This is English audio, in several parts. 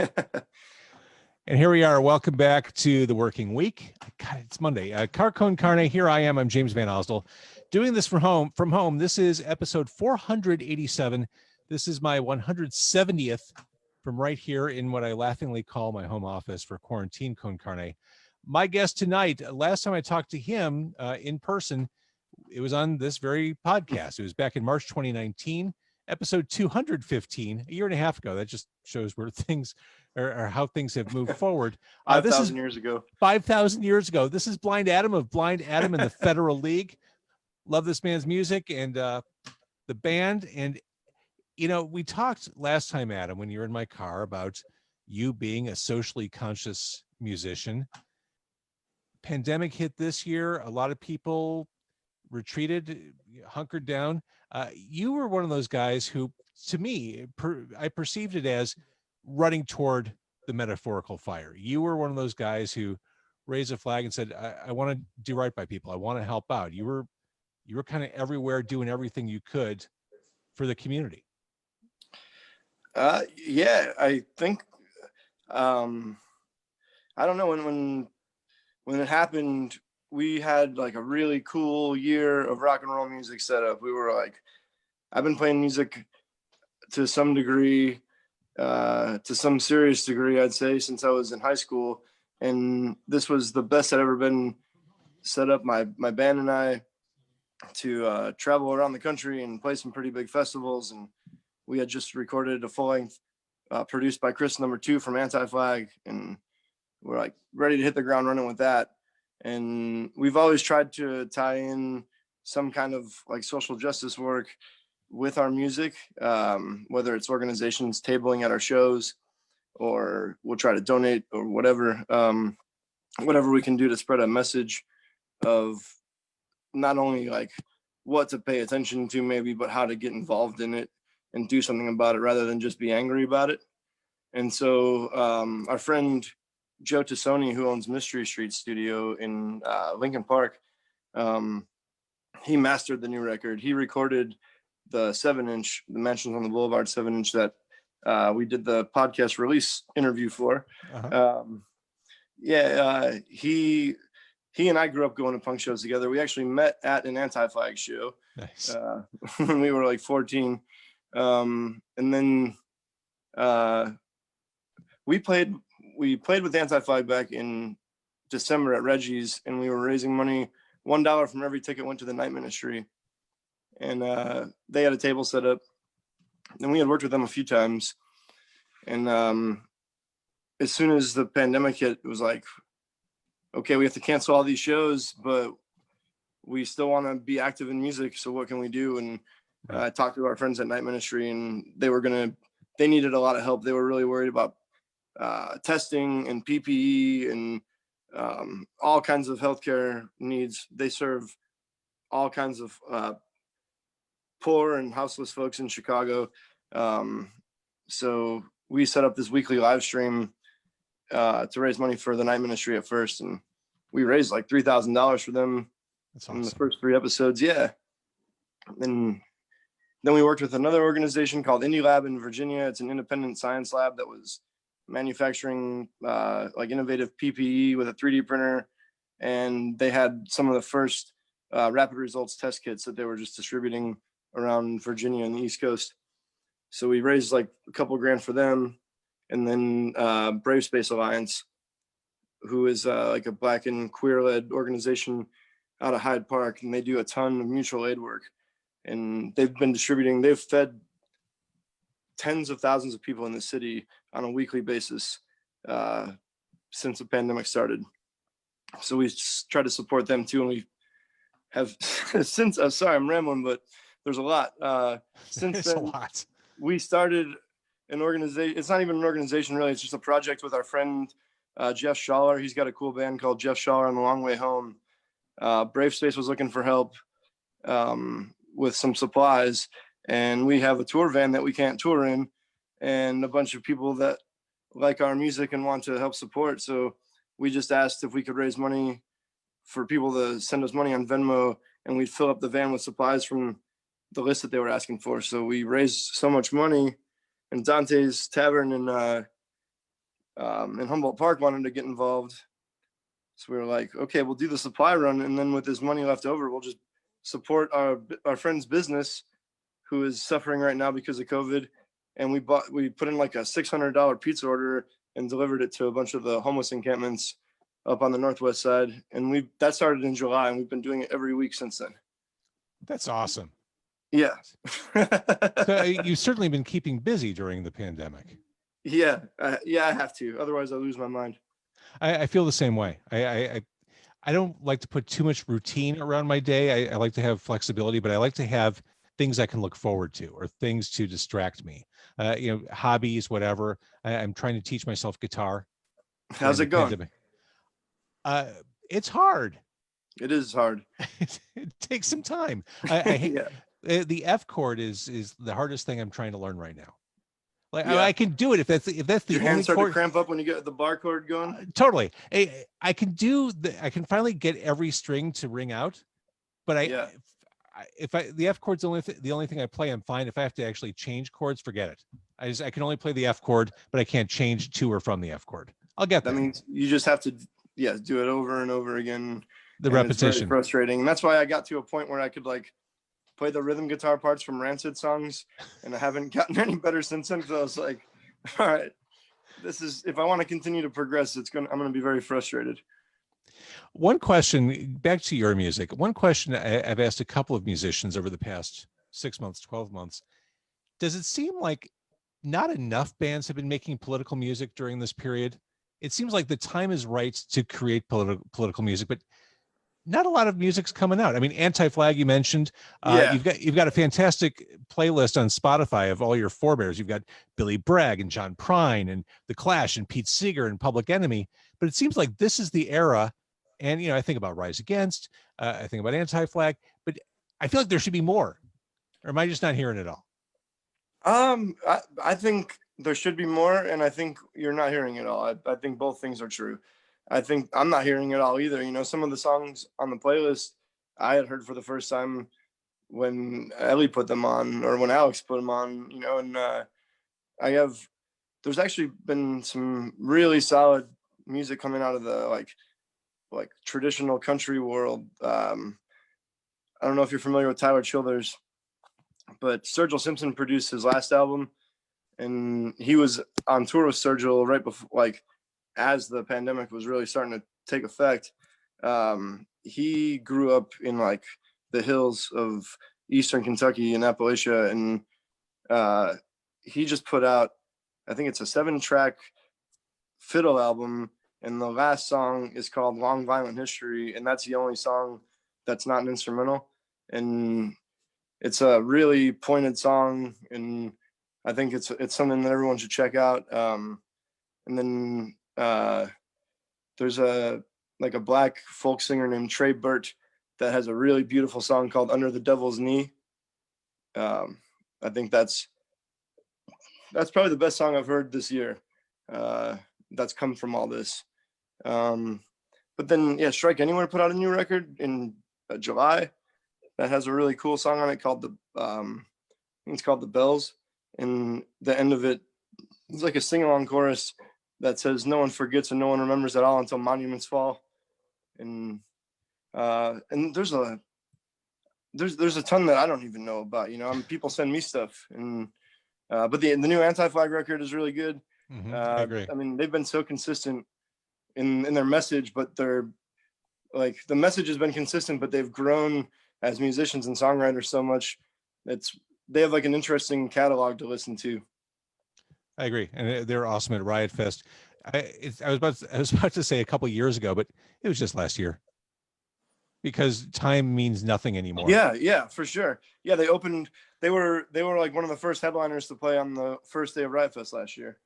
And here we are. Welcome back to the working week. God, it's Monday. Car Con Carne. Here I am. I'm James Van Osdol, doing this from home. This is episode 487. This is my 170th from right here in what I laughingly call my home office for Quarantine Con Carne. My guest tonight, last time I talked to him in person, it was on this very podcast. It was back in March 2019, episode 215, a year and a half ago. That just shows where things or how things have moved forward. 5,000 years ago. 5,000 years ago. This is Blind Adam of Blind Adam and the Federal League. Love this man's music and the band. And, you know, we talked last time, Adam, when you were in my car about you being a socially conscious musician. Pandemic hit this year. A lot of people retreated, hunkered down. You were one of those guys who, to me, I perceived it as running toward the metaphorical fire. You were one of those guys who raised a flag and said, I want to do right by people. I want to help out. You were kind of everywhere doing everything you could for the community. Yeah, I think, I don't know, when it happened, we had like a really cool year of rock and roll music set up. We were like, I've been playing music to some degree, to some serious degree, I'd say, since I was in high school. And this was the best I'd ever been set up, my band and I, to travel around the country and play some pretty big festivals. And we had just recorded a full length produced by Chris #2 from Anti-Flag. And we're like ready to hit the ground running with that. And we've always tried to tie in some kind of like social justice work with our music, whether it's organizations tabling at our shows, or we'll try to donate or whatever we can do to spread a message of not only like what to pay attention to maybe, but how to get involved in it and do something about it rather than just be angry about it. And so our friend Joe Tassoni, who owns Mystery Street Studio in Lincoln Park, he mastered the new record. He recorded the 7-inch, the Mansions on the Boulevard 7-inch that we did the podcast release interview for. Uh-huh. He and I grew up going to punk shows together. We actually met at an Anti-Flag show. Nice. When we were like 14. And then we played with Anti-Flag back in December at Reggie's, and we were raising money. $1 from every ticket went to the Night Ministry. And they had a table set up, and we had worked with them a few times. And as soon as the pandemic hit, it was like, okay, we have to cancel all these shows, but we still want to be active in music. So what can we do? And I talked to our friends at Night Ministry, and they needed a lot of help. They were really worried about testing and PPE and all kinds of healthcare needs. They serve all kinds of poor and houseless folks in Chicago. So we set up this weekly live stream to raise money for the Night Ministry at first. And we raised like $3,000 for them. That's awesome. In the first 3 episodes. Yeah. And then we worked with another organization called Indie Lab in Virginia. It's an independent science lab that was manufacturing like innovative PPE with a 3D printer. And they had some of the first rapid results test kits that they were just distributing around Virginia and the East Coast. So we raised like a couple grand for them. And then Brave Space Alliance, who is like a Black and queer-led organization out of Hyde Park, and they do a ton of mutual aid work. And they've fed tens of thousands of people in the city on a weekly basis since the pandemic started. So we try to support them too. And we have since, sorry, I'm rambling, but there's a lot. Since then, a lot. We started an organization. It's not even an organization really. It's just a project with our friend, Jeff Schaller. He's got a cool band called Jeff Schaller and the Long Way Home. Brave Space was looking for help with some supplies, and we have a tour van that we can't tour in, and a bunch of people that like our music and want to help support. So we just asked if we could raise money for people to send us money on Venmo, and we'd fill up the van with supplies from the list that they were asking for. So we raised so much money, and Dante's Tavern in and Humboldt Park wanted to get involved. So we were like, okay, we'll do the supply run, and then with this money left over, we'll just support our friend's business, who is suffering right now because of COVID. And we put in like a $600 pizza order and delivered it to a bunch of the homeless encampments up on the northwest side. And that started in July, and we've been doing it every week since then. That's awesome. Yeah. So you've certainly been keeping busy during the pandemic. Yeah. Yeah, I have to. Otherwise I lose my mind. I feel the same way. I don't like to put too much routine around my day. I like to have flexibility, but I like to have things I can look forward to or things to distract me. Hobbies, whatever. I'm trying to teach myself guitar. How's it going? It's hard. It is hard. It takes some time. Yeah. The F chord is the hardest thing I'm trying to learn right now. Like I can do it if that's the Your only hands start chord. to cramp up when you get the bar chord going. Totally. I can I can finally get every string to ring out, but the F chord's the only thing I play, I'm fine. If I have to actually change chords, forget it. I can only play the F chord, but I can't change to or from the F chord. I'll get there. That means you just have to do it over and over again. The repetition. It's very frustrating. And that's why I got to a point where I could like play the rhythm guitar parts from Rancid songs, and I haven't gotten any better since then, because I was like, all right, if I want to continue to progress, I'm going to be very frustrated. One question, back to your music. One question I've asked a couple of musicians over the past 6 months, 12 months. Does it seem like not enough bands have been making political music during this period? It seems like the time is right to create political music, but not a lot of music's coming out. I mean, Anti-Flag, you mentioned. You've got a fantastic playlist on Spotify of all your forebears. You've got Billy Bragg and John Prine and The Clash and Pete Seeger and Public Enemy. But it seems like this is the era. And I think about Rise Against. I think about Anti-Flag. But I feel like there should be more. Or am I just not hearing it all? I think there should be more, and I think you're not hearing it all. I think both things are true. I think I'm not hearing it all either. Some of the songs on the playlist I had heard for the first time when Ellie put them on, or when Alex put them on, and there's actually been some really solid music coming out of the like traditional country world. I don't know if you're familiar with Tyler Childers, but Sturgill Simpson produced his last album, and he was on tour with Sturgill right before, as the pandemic was really starting to take effect. He grew up in the hills of Eastern Kentucky and Appalachia, and he just put out, I think it's a 7-track fiddle album, and the last song is called Long Violent History, and that's the only song that's not an instrumental. And it's a really pointed song, and I think it's something that everyone should check out. And then there's a black folk singer named Trey Burt that has a really beautiful song called Under the Devil's Knee. I think that's probably the best song I've heard this year. That's come from all this. But then, Strike Anywhere put out a new record in July that has a really cool song on it called I think it's called The Bells. And the end of it is like a sing-along chorus that says, "No one forgets and no one remembers at all until monuments fall." And there's a ton that I don't even know about. People send me stuff, and but the new Anti-Flag record is really good. Mm-hmm. I agree. I mean, they've been so consistent in their message, but the message has been consistent, but they've grown as musicians and songwriters so much. They have an interesting catalog to listen to. I agree, and they're awesome at Riot Fest. I was about to say a couple of years ago, but it was just last year, because time means nothing anymore. Yeah, for sure. Yeah, they were one of the first headliners to play on the first day of Riot Fest last year.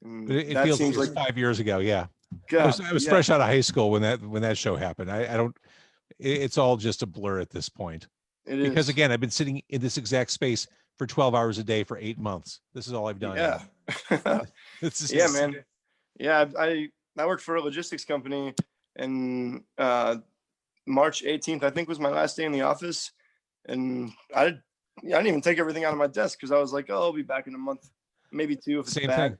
It feels like 5 years ago. Yeah, God, I was fresh out of high school when that show happened. I don't. It's all just a blur at this point. Because again, I've been sitting in this exact space for 12 hours a day for 8 months. This is all I've done. Yeah. Yeah, man. Yeah, I worked for a logistics company, and March 18th, I think, was my last day in the office. And I didn't even take everything out of my desk, because I was like, oh, I'll be back in a month, maybe 2 if it's Same bad. thing.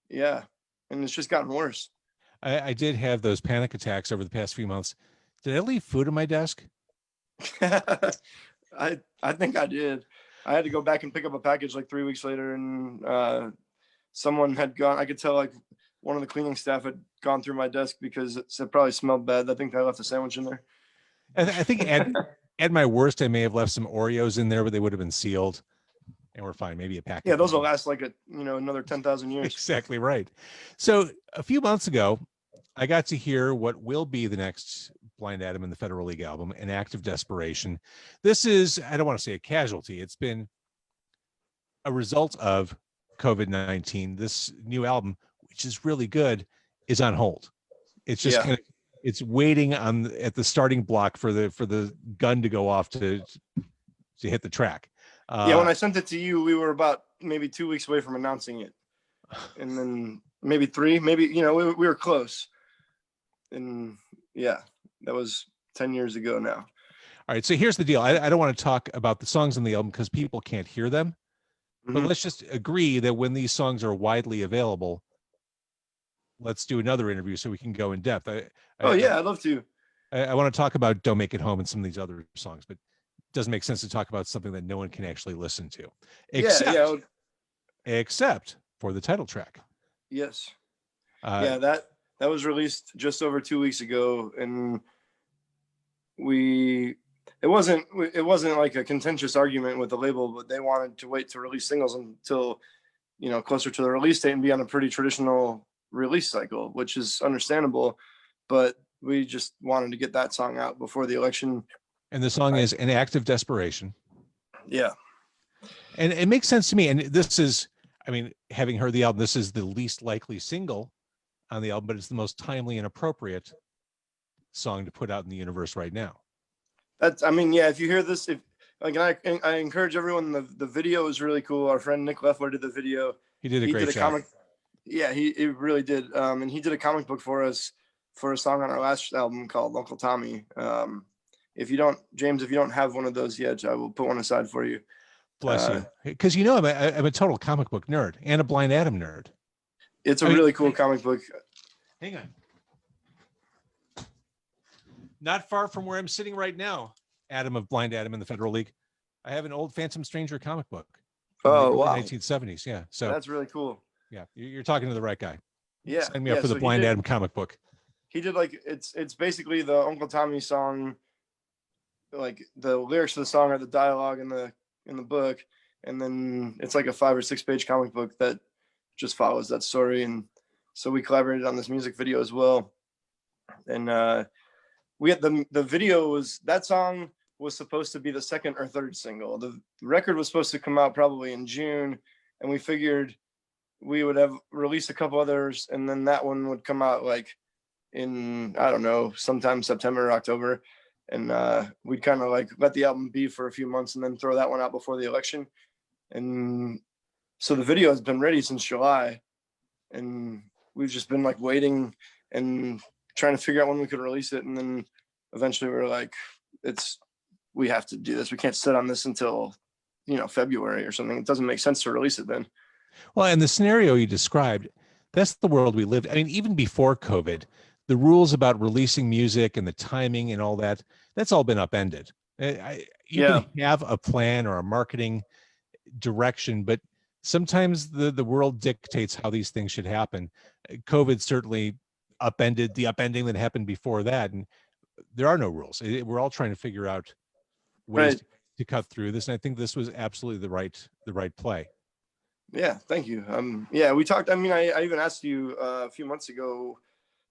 Yeah. and it's just gotten worse. I did have those panic attacks over the past few months. Did I leave food on my desk? I think I did. I had to go back and pick up a package like 3 weeks later, and someone had gone. I could tell like one of the cleaning staff had gone through my desk because it probably smelled bad. I think I left a sandwich in there. I think at my worst, I may have left some Oreos in there, but they would have been sealed, and we're fine. Maybe a packet. Yeah, those will last like another 10,000 years. Exactly right. So a few months ago, I got to hear what will be the next Blind Adam in the Federal League album, An Act of Desperation. This is, I don't want to say a casualty. It's been a result of COVID-19. This new album, which is really good, is on hold. It's just kind of, it's waiting at the starting block for the gun to go off to hit the track. When I sent it to you, we were about maybe 2 weeks away from announcing it, and then maybe 3, maybe we were close. And yeah, that was 10 years ago now. All right, so here's the deal. I don't want to talk about the songs on the album because people can't hear them, but let's just agree that when these songs are widely available, let's do another interview so we can go in depth. I'd love to. I want to talk about Don't Make It Home and some of these other songs, but it doesn't make sense to talk about something that no one can actually listen to, except for the title track. Yes. That was released just over 2 weeks ago, and it wasn't like a contentious argument with the label, but they wanted to wait to release singles until closer to the release date and be on a pretty traditional release cycle, which is understandable, but we just wanted to get that song out before the election. And the song is An Act of Desperation. Yeah. And it makes sense to me. And this is, I mean, having heard the album, this is the least likely single on the album, but it's the most timely and appropriate song to put out in the universe right now. If you hear this, I encourage everyone, the video is really cool. Our friend Nick Leffler did the video. He did a great job. He really did. And he did a comic book for us for a song on our last album called Uncle Tommy. If you don't have one of those yet, I will put one aside for you. Bless you. Because I'm a total comic book nerd and a Blind Adam nerd. It's a really cool comic book. Hang on. Not far from where I'm sitting right now, Adam of Blind Adam in the Federal League, I have an old Phantom Stranger comic book. Oh, wow. 1970s. Yeah. So that's really cool. Yeah. You're talking to the right guy. Yeah. Sign me up for the Blind Adam comic book. He did it's basically the Uncle Tommy song. Like the lyrics of the song are the dialogue in the book. And then it's like a 5 or 6 page comic book that just follows that story. And so we collaborated on this music video as well. And we had the video that song was supposed to be the second or third single. The record was supposed to come out probably in June, and we figured we would have released a couple others, and then that one would come out like in, I don't know, sometime September or October. And we'd kind of like let the album be for a few months and then throw that one out before the election. And so the video has been ready since July, and we've just been like waiting and trying to figure out when we could release it. And then eventually we were like, we have to do this. We can't sit on this until, February or something. It doesn't make sense to release it then. Well, and the scenario you described, that's the world we lived. I mean, even before COVID, the rules about releasing music and the timing and all that, that's all been upended. You can have a plan or a marketing direction, but sometimes the world dictates how these things should happen. COVID certainly upended the upending that happened before that, and there are no rules. We're all trying to figure out ways to cut through this, and I think this was absolutely the right play. Yeah, thank you. We talked. I mean, I even asked you a few months ago.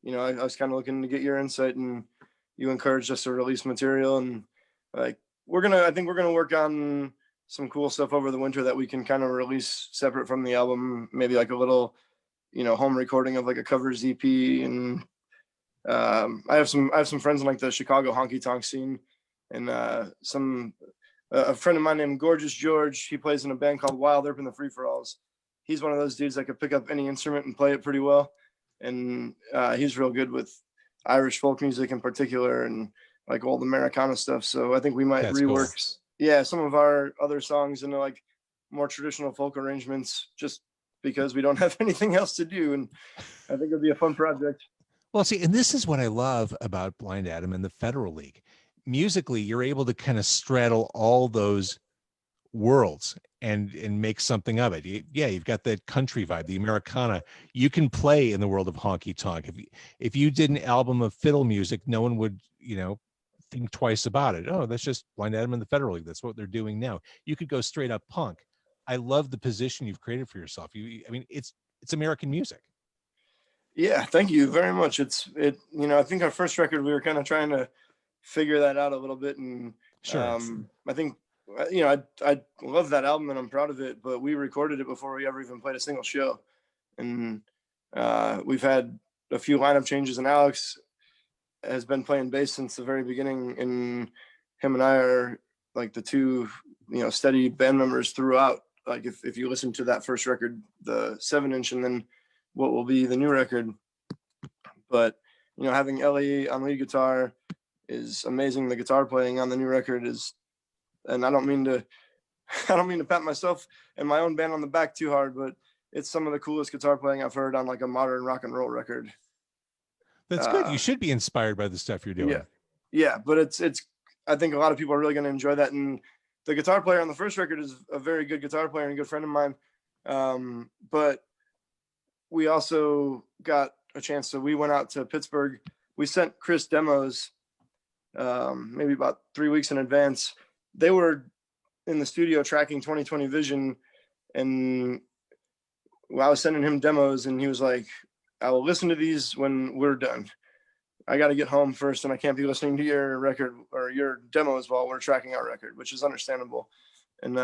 I was kind of looking to get your insight, and you encouraged us to release material, and I think we're gonna work on some cool stuff over the winter that we can kind of release separate from the album, maybe like a little, home recording of like a covers EP. And I have some friends in like the Chicago honky tonk scene, and a friend of mine named Gorgeous George. He plays in a band called Wild Earp and the Free For Alls. He's one of those dudes that could pick up any instrument and play it pretty well, and he's real good with Irish folk music in particular and like old Americana stuff. So I think we might rework. Cool. Some of our other songs into like more traditional folk arrangements, just because we don't have anything else to do. And I think it'll be a fun project. Well, see, and this is what I love about Blind Adam and the Federal League. Musically, you're able to kind of straddle all those worlds and make something of it. Yeah, you've got that country vibe, the Americana. You can play in the world of honky tonk. If you did an album of fiddle music, no one would, think twice about it. Oh, that's just Blind Adam and the Federal League. That's what they're doing now. You could go straight up punk. I love the position you've created for yourself. It's American music. Yeah, thank you very much. I think our first record, we were kind of trying to figure that out a little bit. And Sure. I think, I love that album and I'm proud of it, but we recorded it before we ever even played a single show. And we've had a few lineup changes, and Alex has been playing bass since the very beginning. And him and I are like the two, steady band members throughout. Like if you listen to that first record, the 7-inch, and then what will be the new record. But, having Ellie on lead guitar is amazing. The guitar playing on the new record is, and I don't mean to pat myself and my own band on the back too hard, but it's some of the coolest guitar playing I've heard on like a modern rock and roll record. That's good. You should be inspired by the stuff you're doing. Yeah. But it's, I think a lot of people are really going to enjoy that. And the guitar player on the first record is a very good guitar player and a good friend of mine. But we also got a chance. So we went out to Pittsburgh. We sent Chris demos maybe about 3 weeks in advance. They were in the studio tracking 2020 Vision, and I was sending him demos, and he was like, I will listen to these when we're done. I got to get home first, and I can't be listening to your record or your demos while we're tracking our record, which is understandable. And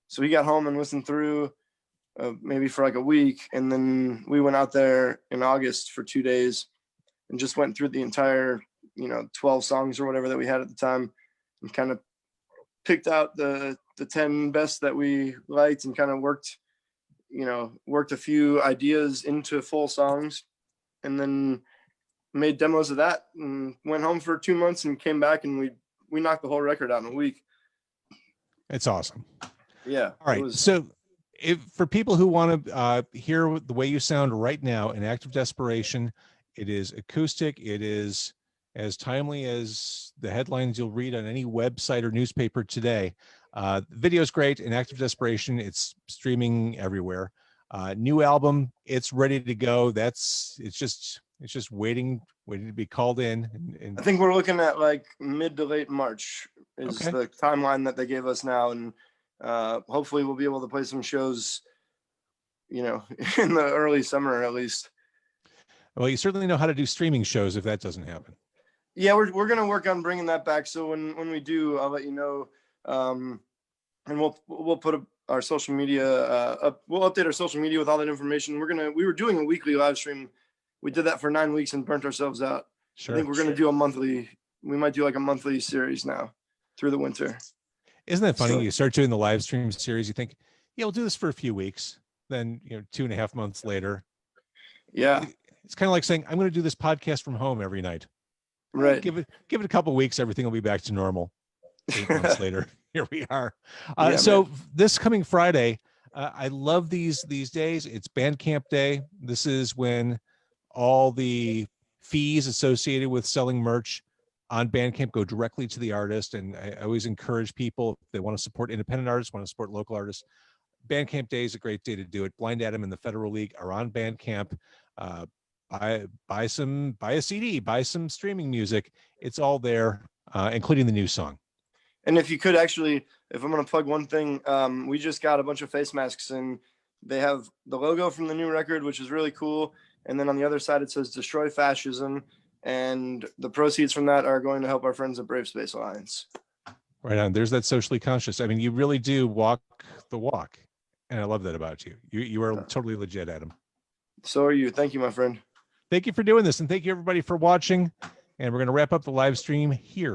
so he got home and listened through maybe for like a week. And then we went out there in August for 2 days and just went through the entire, 12 songs or whatever that we had at the time, and kind of picked out the 10 best that we liked, and kind of worked a few ideas into full songs, and then made demos of that, and went home for 2 months and came back, and we knocked the whole record out in a week. It's awesome. Yeah. All right. So for people who want to hear the way you sound right now in Act of Desperation, it is acoustic. It is as timely as the headlines you'll read on any website or newspaper today. The video is great. In Act of Desperation, it's streaming everywhere. New album, it's ready to go. It's just waiting to be called in. And I think we're looking at like mid to late March is the timeline that they gave us now. And hopefully we'll be able to play some shows, in the early summer at least. Well, you certainly know how to do streaming shows if that doesn't happen. Yeah, we're going to work on bringing that back. So when we do, I'll let you know. And we'll put our social media up. We'll update our social media with all that information. We were doing a weekly live stream. We did that for 9 weeks and burnt ourselves out. Sure. I think we're going to do we might do like a monthly series now through the winter. Isn't that funny? So, you start doing the live stream series, you think, yeah, we'll do this for a few weeks. Then, 2.5 months later. Yeah. It's kind of like saying, I'm going to do this podcast from home every night. Right. Give it a couple of weeks. Everything will be back to normal. 8 months later, here we are. This coming Friday, I love these days. It's Bandcamp Day. This is when all the fees associated with selling merch on Bandcamp go directly to the artist. And I always encourage people, if they want to support independent artists, want to support local artists, Bandcamp Day is a great day to do it. Blind Adam and the Federal League are on Bandcamp. Buy a CD, buy some streaming music. It's all there, including the new song. And if you could actually, if I'm going to plug one thing, we just got a bunch of face masks, and they have the logo from the new record, which is really cool. And then on the other side, it says Destroy Fascism. And the proceeds from that are going to help our friends at Brave Space Alliance. Right on. There's that socially conscious. I mean, you really do walk the walk. And I love that about you. You are totally legit, Adam. So are you. Thank you, my friend. Thank you for doing this. And thank you, everybody, for watching. And we're going to wrap up the live stream here.